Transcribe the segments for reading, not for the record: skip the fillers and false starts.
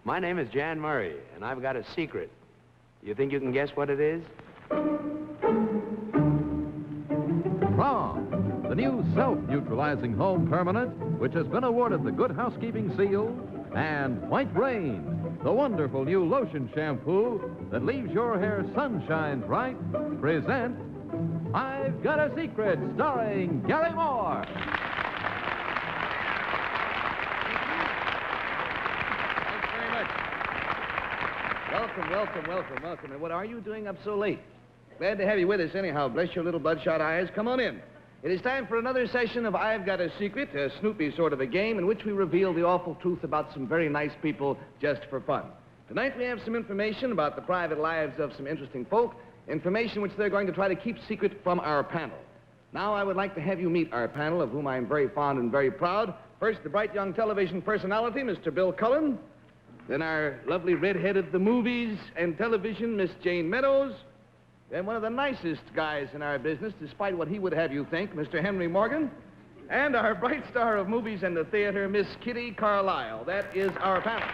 My name is Jan Murray, and I've got a secret. You think you can guess what it is? Prom, the new self-neutralizing home permanent, which has been awarded the Good Housekeeping Seal, and White Rain, the wonderful new lotion shampoo that leaves your hair sunshine bright, present I've Got a Secret, starring Gary Moore. Thanks very much. Welcome. And what are you doing up so late? Glad to have you with us anyhow. Bless your little bloodshot eyes. Come on in. It is time for another session of I've Got a Secret, a Snoopy sort of a game in which we reveal the awful truth about some very nice people just for fun. Tonight we have some information about the private lives of some interesting folk, information which they're going to try to keep secret from our panel. Now I would like to have you meet our panel, of whom I'm very fond and very proud. First, the bright young television personality, Mr. Bill Cullen. Then our lovely redhead of the movies and television, Miss Jane Meadows. Then one of the nicest guys in our business, despite what he would have you think, Mr. Henry Morgan. And our bright star of movies and the theater, Miss Kitty Carlisle. That is our panel.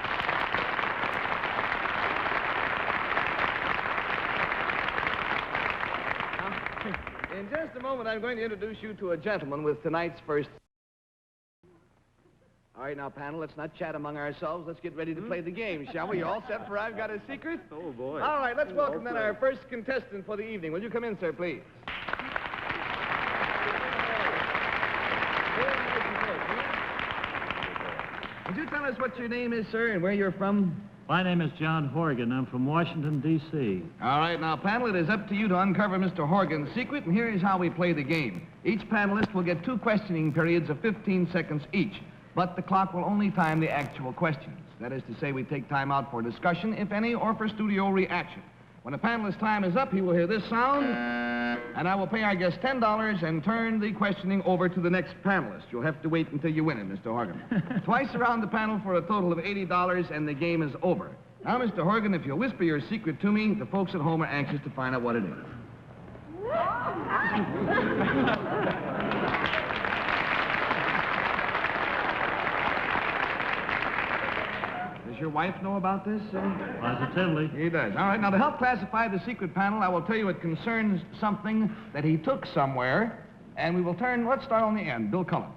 Now, in just a moment, I'm going to introduce you to a gentleman with tonight's first... All right, now, panel, let's not chat among ourselves. Let's get ready to play the game, shall we? You all set for I've Got a Secret? Oh, boy. All right, let's welcome then our first contestant for the evening. Will you come in, sir, please? Would you tell us what your name is, sir, and where you're from? My name is John Horgan. I'm from Washington, D.C. All right, now, panel, it is up to you to uncover Mr. Horgan's secret, and here is how we play the game. Each panelist will get 2 questioning periods of 15 seconds each. But the clock will only time the actual questions. That is to say, we take time out for discussion, if any, or for studio reaction. When a panelist's time is up, he will hear this sound, and I will pay our guest $10 and turn the questioning over to the next panelist. You'll have to wait until you win it, Mr. Horgan. Twice around the panel for a total of $80, and the game is over. Now, Mr. Horgan, if you'll whisper your secret to me, the folks at home are anxious to find out what it is. Does your wife know about this? Positively. He does. All right, now to help classify the secret panel, I will tell you it concerns something that he took somewhere, and we will turn, let's start on the end. Bill Cullen.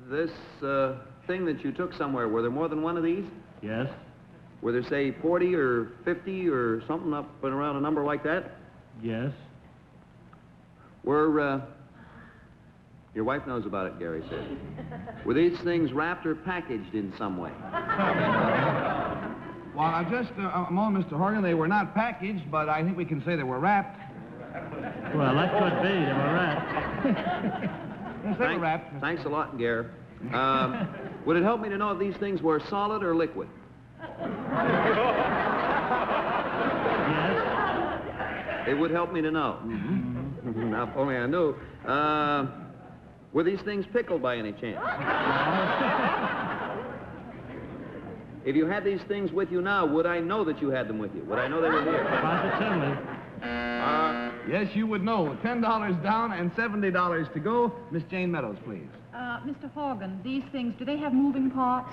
This thing that you took somewhere, were there more than one of these? Yes. Were there, say, 40 or 50 or something up and around a number like that? Yes. Were, your wife knows about it, Gary said. Were these things wrapped or packaged in some way? Well, I just, a moment, Mr. Horgan, they were not packaged, but I think we can say they were wrapped. Well, that could be. They were wrapped. Yes, they were wrapped. Thanks a lot, Gary. Would it help me to know if these things were solid or liquid? Yes. It would help me to know. Mm-hmm. Now, if only I knew. Were these things pickled by any chance? If you had these things with you now, would I know that you had them with you? Would I know they were here? Positively. Yes, you would know. $10 down and $70 to go. Miss Jane Meadows, please. Mr. Horgan, these things, do they have moving parts?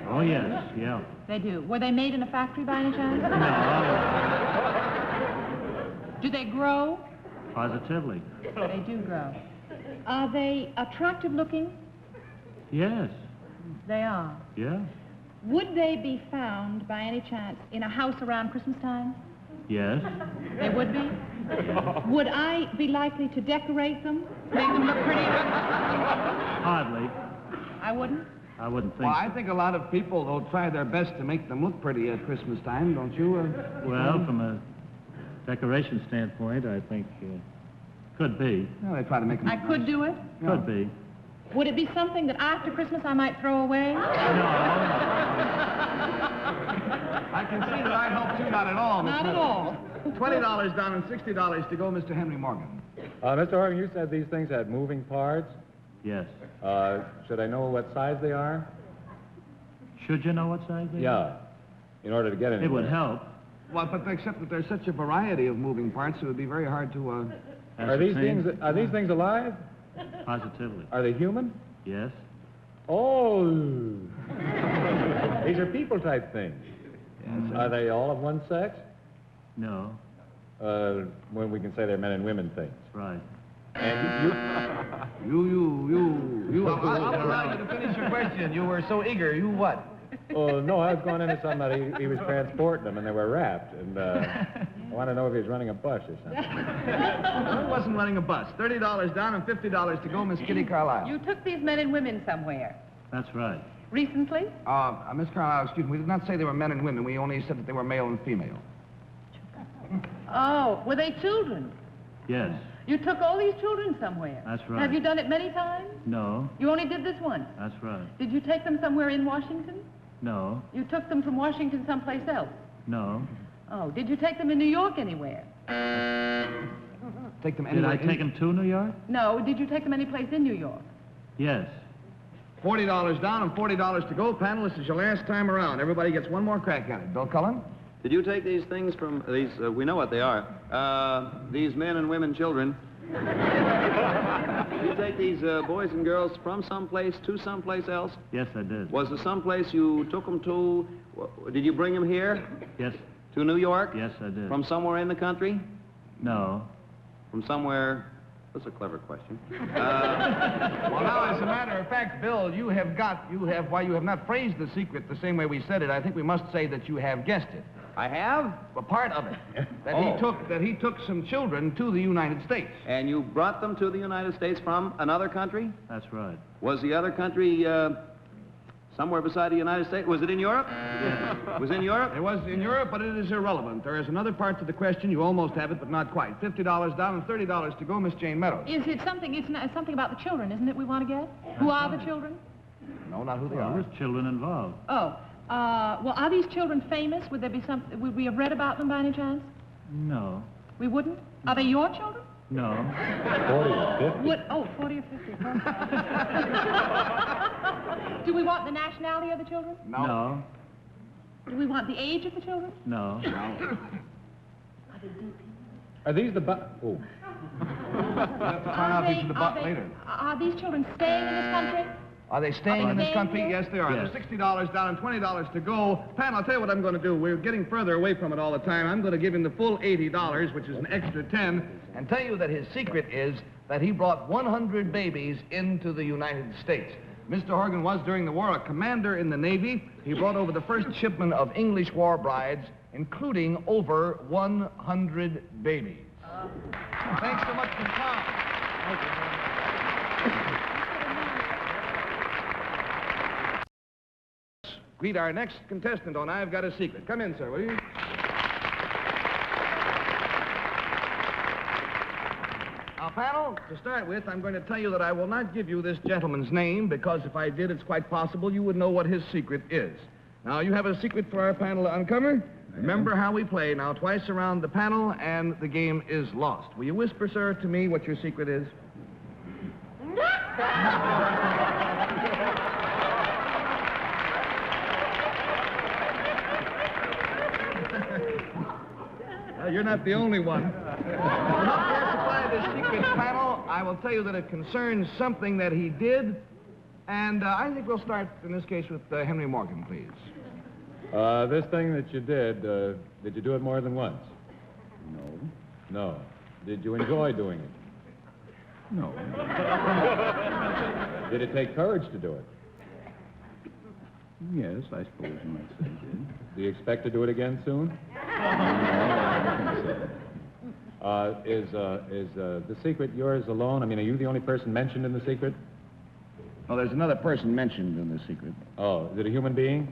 Oh, yes, yeah. They do. Were they made in a factory by any chance? No. Do they grow? Positively. They do grow. Are they attractive looking? Yes. They are. Yes. Would they be found by any chance in a house around Christmas time? Yes. They would be? Would I be likely to decorate them? Make them look pretty? Hardly. I wouldn't? I wouldn't think Well, so. I think a lot of people will try their best to make them look pretty at Christmas time, don't you? Well, from a decoration standpoint, I think could be. Well, they try to make them... I could do it? Could be. Would it be something that after Christmas I might throw away? No. I can see that I helped you not at all, Miss Not at Meadows. all. $20 down and $60 to go, Mr. Henry Morgan. Mr. Horgan, you said these things had moving parts. Yes. Should I know what size they are? Should you know what size they are? Yeah. In order to get any. It would help. Well, but except that there's such a variety of moving parts, it would be very hard to... Are these ascertain. things alive? Positively. Are they human? Yes. Oh. these are people type things. Are they all of one sex? No, When we can say they're men and women things. right. And I'll allow you to finish your question. You were so eager. You what? Oh, no, I was going into somebody, he was transporting them, and they were wrapped, and I want to know if he was running a bus or something. He wasn't running a bus. $30 down and $50 to go, Miss Kitty Carlisle. You took these men and women somewhere. That's right. Recently? Miss Carlisle, excuse me, we did not say they were men and women. We only said that they were male and female. Oh, were they children? Yes. You took all these children somewhere. That's right. Have you done it many times? No, You only did this once. that's right. Did you take them somewhere in Washington? No, You took them from Washington someplace else. no. Oh, did you take them in New York anywhere? Take them Did anywhere. I take him to New York? No, did you take them any place in New York? Yes. $40 down and $40 to go. Panel, this is your last time around. Everybody gets one more crack at it. Bill Cullen? Did you take these things from these? We know what they are. These men and women children. Did you take these boys and girls from someplace to someplace else? Yes, I did. Was there someplace you took them to? Did you bring them here Yes, to New York? yes, I did. From somewhere in the country? No. From somewhere? That's a clever question. Well, now, as a matter of fact, Bill, while you have not phrased the secret the same way we said it, I think we must say that you have guessed it. I have. A part of it. That he took some children to the United States. And you brought them to the United States from another country? That's right. Was the other country somewhere beside the United States? Was it in Europe? Was it in Europe? It was in Europe, but it is irrelevant. There is another part to the question. You almost have it, but not quite. $50 down and $30 to go, Miss Jane Meadows. Is it something, it's something about the children, isn't it, we want to get? Who are the children? No, not who they Well, are. there's children involved. Oh, well, are these children famous? Would there be would we have read about them by any chance? No, We wouldn't? Are they your children? no. 40 or 50. 40 or 50. Do we want the nationality of the children? No, Do we want the age of the children? no. Are these the oh, We'll have to find out if it's the butt later. Are these children staying in this country? Are they staying in this country? Staying here? Yes, they are. Yes. There's $60 down and $20 to go. Pan, I'll tell you what I'm going to do. We're getting further away from it all the time. I'm going to give him the full $80, which is an extra 10, and tell you that his secret is that he brought 100 babies into the United States. Mr. Horgan was, during the war, a commander in the Navy. He brought over the first shipment of English war brides, including over 100 babies. Thanks so much for your time. Greet our next contestant on I've Got a Secret. Come in, sir, will you? Now, panel, to start with, I'm going to tell you that I will not give you this gentleman's name, because if I did, it's quite possible you would know what his secret is. Now, you have a secret for our panel to uncover? Remember how we play. Now, twice around the panel, and the game is lost. Will you whisper, sir, to me what your secret is? Well, you're not the only one. To help classify this secret, panel, I will tell you that it concerns something that he did, and I think we'll start, in this case, with Henry Morgan, please. This thing that you did you do it more than once? No. No. Did you enjoy doing it? No. Did it take courage to do it? Yes, I suppose you might say it did. Do you expect to do it again soon? Is the secret yours alone? I mean, are you the only person mentioned in the secret? Oh, there's another person mentioned in the secret. Oh, is it a human being?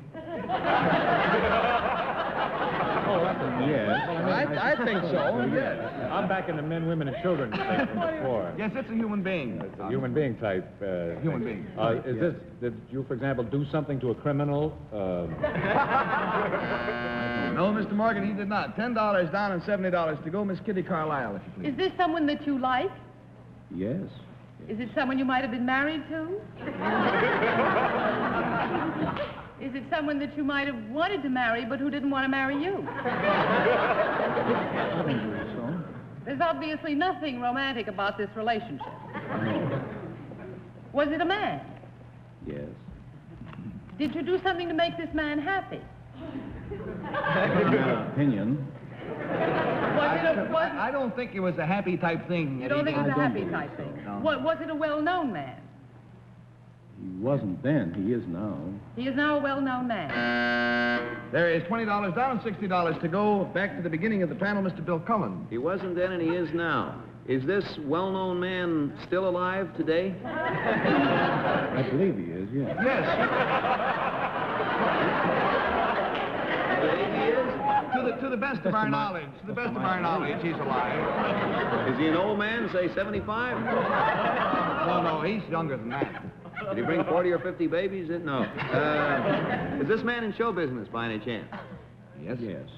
Yes. I think so, yes. I'm back in the men, women, and children thing from before. Yes, it's a human being. It's a human being type. Human thing. being. Did you, for example, do something to a criminal? No, Mr. Morgan, he did not. $10 down and $70 to go. Miss Kitty Carlisle, if you please. Is this someone that you like? Yes. Is it someone you might have been married to? Is it someone that you might have wanted to marry, but who didn't want to marry you? I think so. There's obviously nothing romantic about this relationship. Was it a man? Yes. Did you do something to make this man happy? I'm not opinion. I don't think it was a happy type thing. You don't think it was a I don't happy believe type thing? No. Was it a well-known man? He wasn't then. He is now. He is now a well-known man. There is $20 down, $60 to go. Back to the beginning of the panel, Mr. Bill Cullen. He wasn't then and he is now. Is this well-known man still alive today? I believe he is, yes. Yes. He is? To the best of our knowledge. To the best of our knowledge, he's alive. Is he an old man, say 75? No, he's younger than that. Did he bring 40 or 50 babies in? No. Is this man in show business by any chance? Yes. Yes.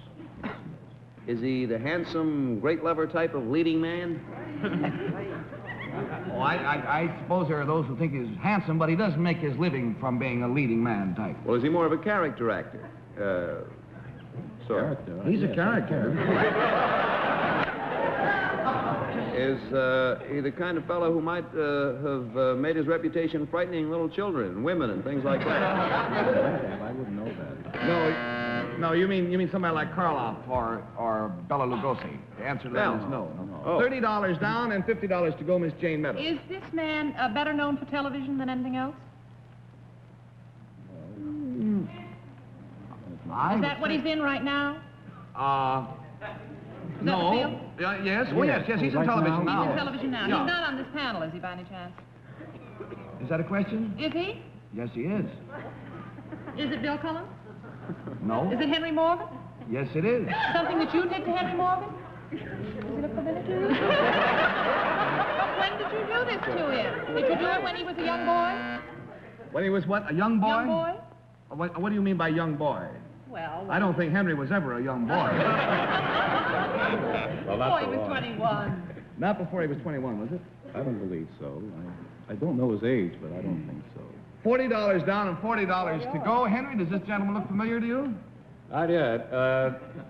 Is he the handsome, great lover type of leading man? Oh, I suppose there are those who think he's handsome, but he doesn't make his living from being a leading man type. Well, is he more of a character actor? Sorry. Character. He's a yes, character. Is he the kind of fellow who might have made his reputation frightening little children and women and things like that? I wouldn't know that. No, you mean somebody like Karloff or Bela Lugosi. The answer to that is no. Oh. $30 down and $50 to go, Miss Jane Meadows. Is this man better known for television than anything else? Is that what he's in right now? Is that the No. field? Yes. Oh, yes. He's in Right television now? now. He's in television now. Yeah. He's not on this panel, is he, by any chance? Is that a question? Is he? Yes, he is. Is it Bill Cullen? No. Is it Henry Morgan? Yes, it is. Something that you did to Henry Morgan? Is it a familiar to you? When did you do this to him? Did you do it when he was a young boy? When he was what? A young boy? Young boy? What do you mean by young boy? Well, I don't think Henry was ever a young boy. before he was 21. Not before he was 21, was it? I don't believe so. I don't know his age, but I don't think so. $40 down and $40 to go. Henry, does this gentleman look familiar to you? Not yet.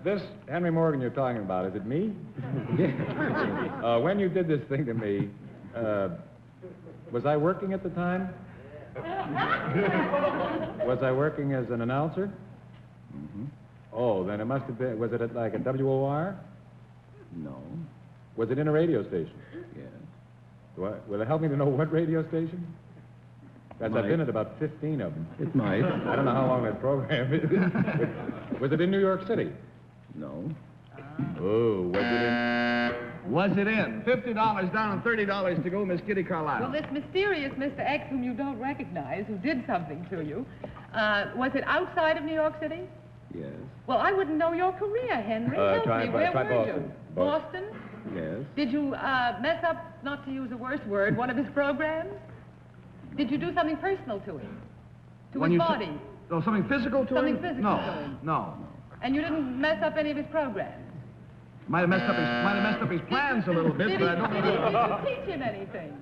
This Henry Morgan you're talking about, is it me? When you did this thing to me, was I working at the time? Was I working as an announcer? Mm-hmm. Oh, then it must have been, was it at like a WOR? No. Was it in a radio station? Yes. Will it help me to know what radio station? Because I've Might. been at about 15 of them. It might. I don't know how long that program is. Was it in New York City? No. Oh, was it in? Was it in? $50 down and $30 to go, Miss Kitty Carlisle. Well, this mysterious Mr. X, whom you don't recognize, who did something to you, was it outside of New York City? Yes. Well, I wouldn't know your career, Henry. Help try me. Where were Boston. you? Boston. Yes. Did you mess up, not to use a worse word, one of his programs? Did you do something personal to him? To When his you say- body? Oh, something physical to Something him? physical No, to him. no. And you didn't mess up any of his programs? Might have messed up his plans a little bit, Did but I don't know. he teach him anything?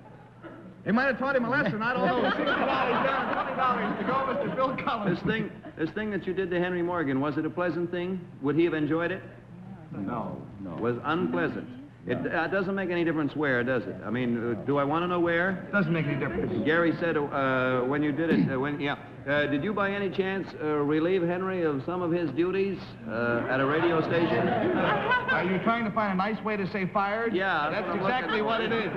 He might have taught him a lesson. I don't know. $60 down, $20 to go, Mr. Bill Collins. This thing that you did to Henry Morgan, was it a pleasant thing? Would he have enjoyed it? No. No. Was unpleasant. It doesn't make any difference where, does it? I mean, do I want to know where? Doesn't make any difference. Gary said when you did it, did you by any chance relieve Henry of some of his duties at a radio station? Are you trying to find a nice way to say fired? Yeah, That's I'm exactly looking- what it is.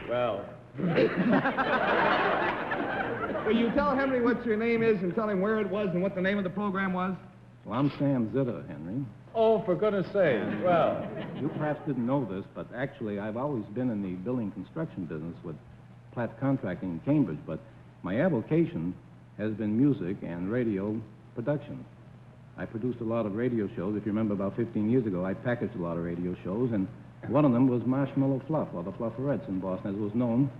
Well, Will you tell Henry what your name is and tell him where it was and what the name of the program was? Well, I'm Sam Zitter, Henry. oh, for goodness sake. Well, You perhaps didn't know this, but actually I've always been in the building construction business with Platt Contracting in Cambridge, but my avocation has been music and radio production. I produced a lot of radio shows. If you remember, about 15 years ago, I packaged a lot of radio shows, and one of them was Marshmallow Fluff, or the Flufferettes in Boston, as it was known.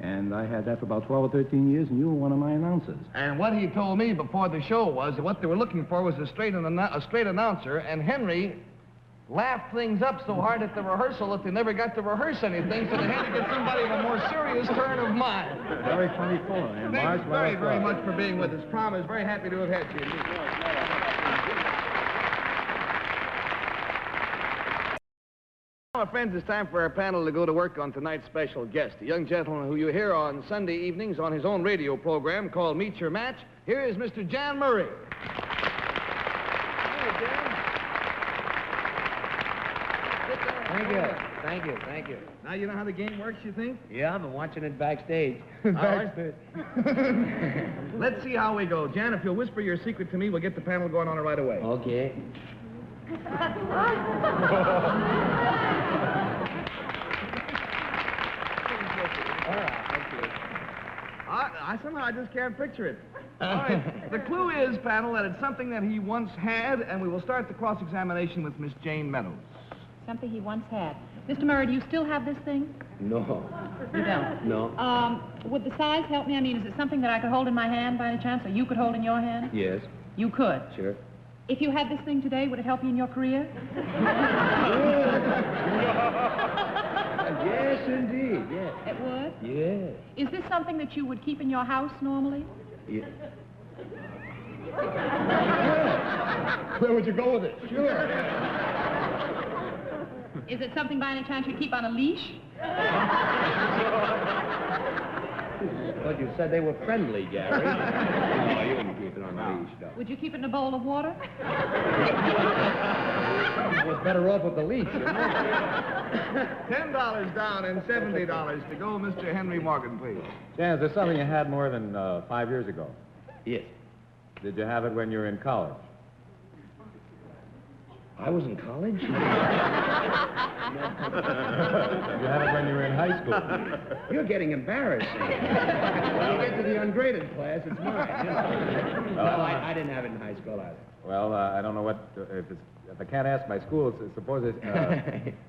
And I had that for about 12 or 13 years, and you were one of my announcers. And what he told me before the show was that what they were looking for was a straight announcer, and Henry laughed things up so hard at the rehearsal that they never got to rehearse anything, so they had to get somebody of a more serious turn of mind. Very funny fellow, and Thank you very, very much for being with us. Prom is very happy to have had you. my friends, it's time for our panel to go to work on tonight's special guest, a young gentleman who you hear on Sunday evenings on his own radio program called Meet Your Match. Here is Mr. Jan Murray. Hey, Jan. Thank you. Now you know how the game works, you think? Yeah, I've been watching it backstage. Backstage. Let's see how we go. Jan, if you'll whisper your secret to me, we'll get the panel going on it right away. Okay. Somehow I just can't picture it. All right. The clue is, panel, that it's something that he once had, and we will start the cross-examination with Miss Jane Meadows. Something he once had. Mr. Murray, do you still have this thing? No. You don't? No. Would the size help me? I mean, is it something that I could hold in my hand by any chance, or you could hold in your hand? Yes. You could? Sure. If you had this thing today, would it help you in your career? Yes, indeed. Yes. It would? Yes. Is this something that you would keep in your house normally? Yeah. Where would you go with it? Sure. Is it something by any chance you'd keep on a leash? But you said they were friendly, Gary. No, you wouldn't keep it on the leash, no. Would you keep it in a bowl of water? I was better off with the leash, you know? $10 down and $70 to go. Mr. Henry Morgan, please. Jan, is this something you had more than 5 years ago? Yes. Did you have it when you were in college? I was in college? Did you have it when you were in high school? You're getting embarrassing. When you get to the ungraded class, it's mine. You know? No, I didn't have it in high school either. Well, I don't know if I can't ask my school, suppose it,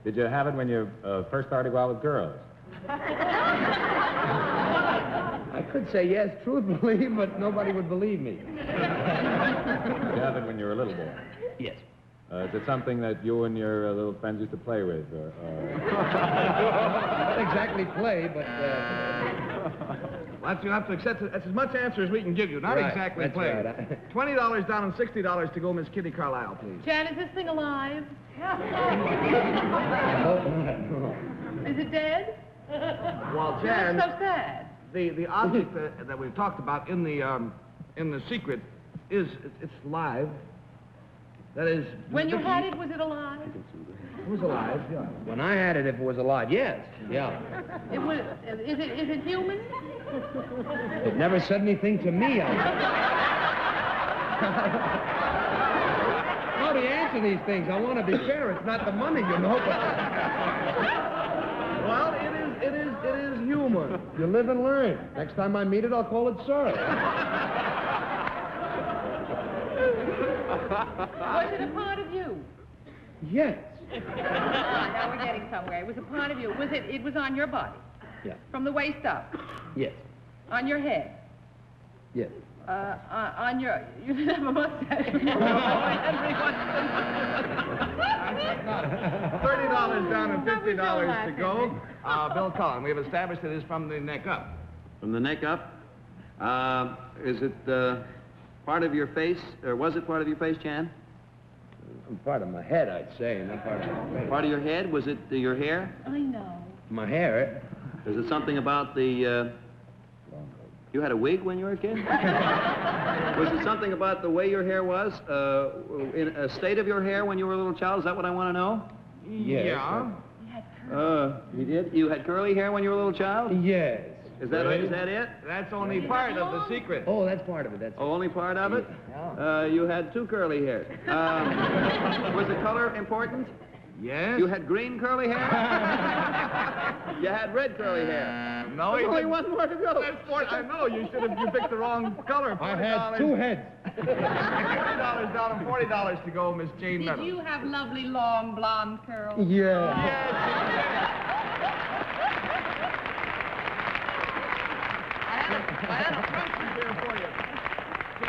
did you have it when you first started to go out with girls? I could say yes, truthfully, but nobody would believe me. Did you have it when you were a little boy? Yes. Is it something that you and your little friends used to play with? Not exactly play, but... Well, you have to accept it. That's as much answer as we can give you. Not Right, exactly that's play. right. $20 down and $60 to go, Miss Kitty Carlisle, please. Jan, is this thing alive? I hope not, no. Is it dead? Well, You Jan, look so sad. the object that we've talked about in the secret is it's live. That is. When you had it, was it alive? It was alive. Yeah. When I had it, if it was alive, yes. Yeah. It was. Is it human? It never said anything to me. No, to answer these things, I want to be fair. It's not the money, you know. Well, it is human. You live and learn. Next time I meet it, I'll call it sir. Was it a part of you? Yes. Now we're getting somewhere. It was a part of you. It was on your body? Yeah. From the waist up? Yes. On your head? Yes. On your... You didn't have a mustache. $30 down and $50 to go. Bill Cullen, we have established it is from the neck up. From the neck up? Is it part of your face, or was it part of your face, Jan? Part of my head, I'd say, not part of my face. Part of your head? Was it your hair? I know. My hair? Is it something about the... You had a wig when you were a kid? Was it something about the way your hair was? In a state of your hair when you were a little child? Is that what I want to know? Yes. Yeah. You did? You had curly hair when you were a little child? Yes. Is that it? That's only part of the secret. Oh, that's part of it. That's Oh, only part of it? Yeah. You had two curly hairs. Was the color important? Yes. You had green curly hair? You had red curly hair? No, There's he only didn't. one more to go. I know. You picked the wrong color. I had two heads. $30 down and $40 to go, Miss Jane Did Meadows. you have lovely, long, blonde curls? Yeah. Yes. I had a question here for you.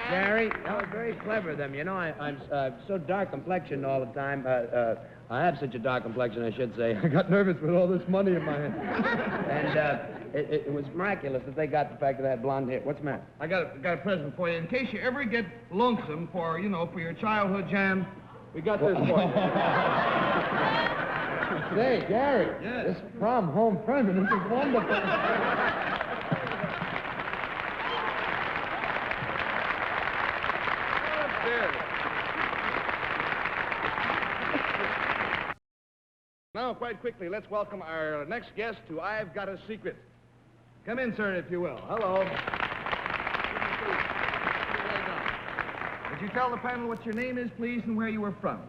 Gary, that was very clever of them. You know, I'm so dark complexioned all the time. I have such a dark complexion, I should say. I got nervous with all this money in my hand. And it was miraculous that they got the fact that I had blonde hair. What's the matter? I got a present for you. In case you ever get lonesome for your childhood, Jan, we got this for you. Say, Gary, this prom home permanent is wonderful. Now, quite quickly, let's welcome our next guest to I've Got a Secret. Come in, sir, if you will. Hello. Would you tell the panel what your name is, please, and where you were from?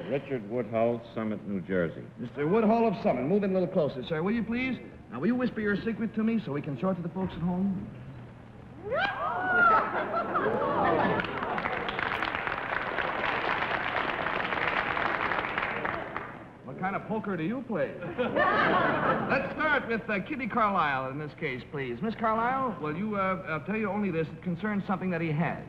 Richard Woodhull, Summit, New Jersey. Mr. Woodhull of Summit. Move in a little closer, sir, will you, please? Now, will you whisper your secret to me so we can show it to the folks at home? What kind of poker do you play? Let's start with Kitty Carlisle in this case, please. Miss Carlisle, will you, I'll tell you only this. It concerns something that he has.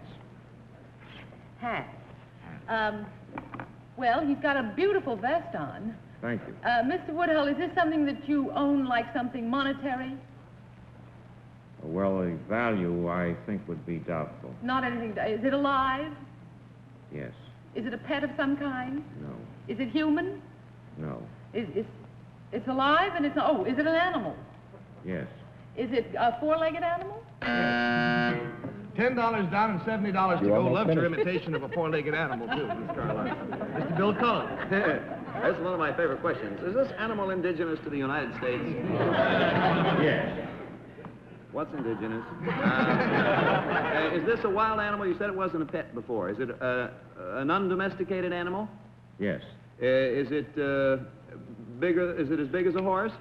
Well, he's got a beautiful vest on. Thank you. Mr. Woodhull, is this something that you own, like something monetary? Well, the value, I think, would be doubtful. Not anything. Is it alive? Yes. Is it a pet of some kind? No. Is it human? No. It's alive and it's... Oh, is it an animal? Yes. Is it a four-legged animal? $10 down and $70 to go. Loves your imitation of a four-legged animal, too, Miss Carlisle. Mr. Bill Cullen. That's one of my favorite questions. Is this animal indigenous to the United States? Yes. What's indigenous? Is this a wild animal? You said it wasn't a pet before. Is it an undomesticated animal? Yes. Is it bigger? Is it as big as a horse?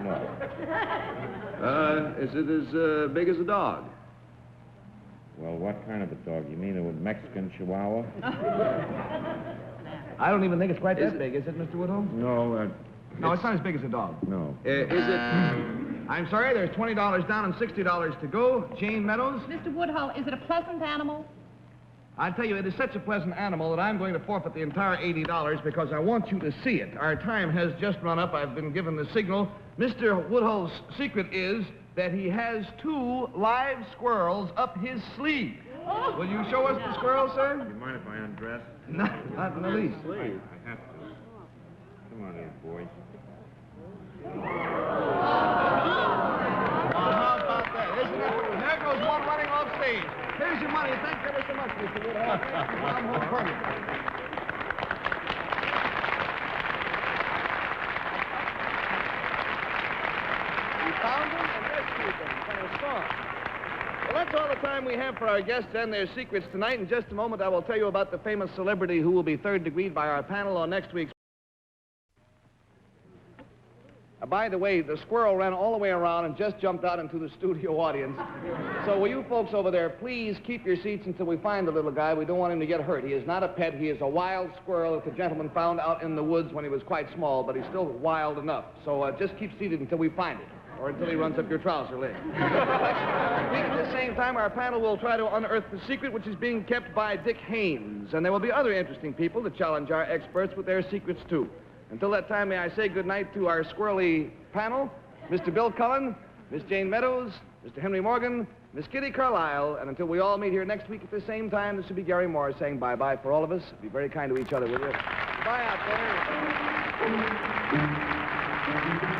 No. Is it as big as a dog? Well, what kind of a dog? You mean a Mexican Chihuahua? I don't even think it's quite that big, is it, Mr. Woodhull? No, No, it's not as big as a dog. no. Is it... I'm sorry, there's $20 down and $60 to go. Jane Meadows? Mr. Woodhull, is it a pleasant animal? I tell you, it is such a pleasant animal that I'm going to forfeit the entire $80 because I want you to see it. Our time has just run up. I've been given the signal. Mr. Woodhull's secret is that he has 2 live squirrels up his sleeve. Oh. Will you show us the squirrels, sir? Do you mind if I undress? No, not in the least. I have to. Come on, little boy. How about that? There goes one running off stage. Here's your money. Thank you ever so much, Mr. Woodhull. I'm home permanent. We found them and rescued them from a storm. Well, that's all the time we have for our guests and their secrets tonight. In just a moment, I will tell you about the famous celebrity who will be third-degreed by our panel on next week's... By the way, the squirrel ran all the way around and just jumped out into the studio audience. So will you folks over there please keep your seats until we find the little guy. We don't want him to get hurt. He is not a pet. He is a wild squirrel that the gentleman found out in the woods when he was quite small, but he's still wild enough. So just keep seated until we find it, or until he runs up your trouser leg. At the same time, our panel will try to unearth the secret which is being kept by Dick Haynes. And there will be other interesting people to challenge our experts with their secrets, too. Until that time, may I say goodnight to our squirrely panel, Mr. Bill Cullen, Miss Jane Meadows, Mr. Henry Morgan, Miss Kitty Carlisle, and until we all meet here next week at the same time, this will be Gary Moore saying bye-bye for all of us. Be very kind to each other, will you? Bye out there.